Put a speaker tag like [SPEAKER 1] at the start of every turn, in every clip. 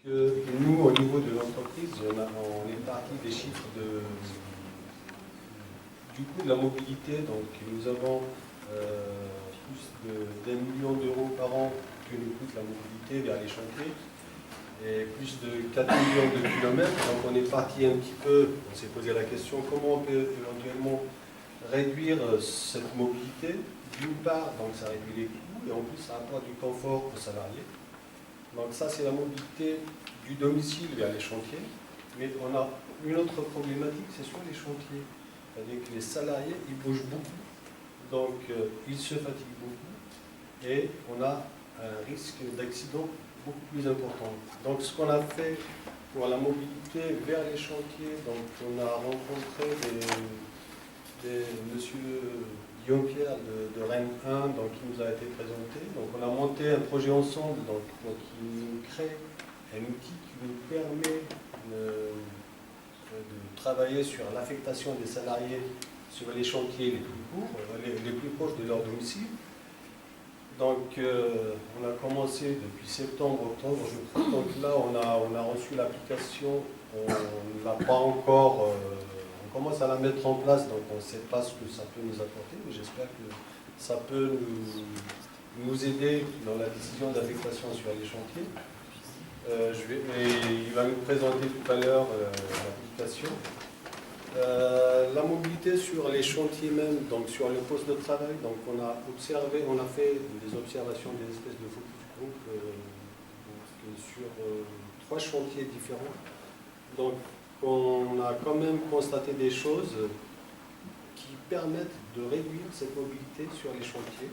[SPEAKER 1] Nous, au niveau de l'entreprise, on est parti des chiffres du coût de la mobilité. Donc, nous avons plus d'1 million d'euros par an que nous coûte la mobilité vers les chantiers et plus de 4 millions de kilomètres. Donc, on est parti un petit peu, on s'est posé la question comment on peut éventuellement réduire cette mobilité. D'une part, donc ça réduit les coûts et en plus ça apporte du confort aux salariés. Donc ça c'est la mobilité du domicile vers les chantiers. Mais on a une autre problématique, c'est sur les chantiers. C'est-à-dire que les salariés, ils bougent beaucoup, donc ils se fatiguent beaucoup et on a un risque d'accident beaucoup plus important. Donc ce qu'on a fait pour la mobilité vers les chantiers, donc on a rencontré monsieur Guillaume Pierre de Rennes 1, donc, qui nous a été présenté. Donc on a monté un projet ensemble qui nous crée un outil qui nous permet de travailler sur l'affectation des salariés sur les chantiers les plus courts, les plus proches de leur domicile. Donc on a commencé depuis septembre, octobre, je crois. Donc là on a reçu l'application, on ne l'a pas encore, on commence à la mettre en place, donc on ne sait pas ce que ça peut nous apporter, mais j'espère que ça peut nous aider dans la décision d'affectation sur les chantiers. Il va nous présenter tout à l'heure l'application. La mobilité sur les chantiers même, donc sur le poste de travail, donc on a fait des observations des espèces de focus group sur 3 chantiers différents. Donc on a quand même constaté des choses qui permettent de réduire cette mobilité sur les chantiers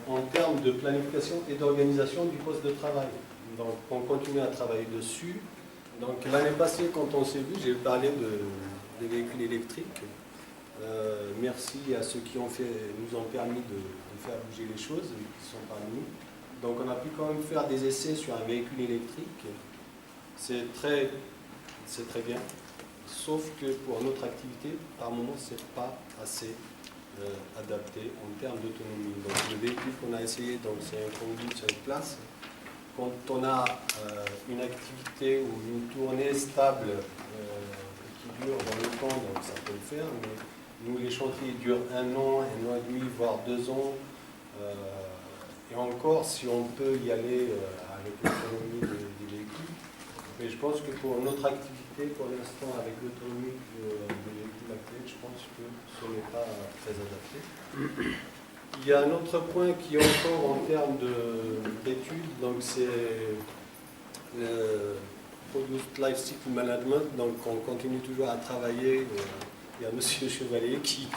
[SPEAKER 1] en termes de planification et d'organisation du poste de travail. Donc on continue à travailler dessus. Donc l'année passée, quand on s'est vu, j'ai parlé des véhicules électriques. Merci à ceux qui nous ont permis de faire bouger les choses, qui sont parmi nous. Donc on a pu quand même faire des essais sur un véhicule électrique. C'est très bien. Sauf que pour notre activité, par moment, ce n'est pas assez adapté en termes d'autonomie. Donc le véhicule qu'on a essayé, c'est un conduite sur une place. Quand on a une activité ou une tournée stable qui dure dans le temps, donc ça peut le faire, mais nous les chantiers durent 1 an, 1 an et demi, voire 2 ans. Et encore, si on peut y aller avec l'autonomie des véhicules. Mais je pense que pour notre activité, pour l'instant, avec l'autonomie des véhicules actuels, je pense que ce n'est pas très adapté. Il y a un autre point qui est encore en termes d'études, donc c'est le Product Life Cycle Management, donc on continue toujours à travailler. Il y a M. Chevalier qui,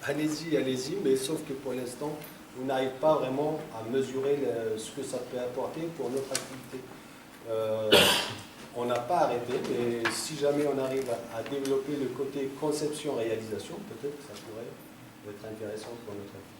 [SPEAKER 1] allez-y, mais sauf que pour l'instant, on n'arrive pas vraiment à mesurer ce que ça peut apporter pour notre activité. On n'a pas arrêté, mais si jamais on arrive à développer le côté conception-réalisation, peut-être que ça pourrait être intéressant pour notre activité.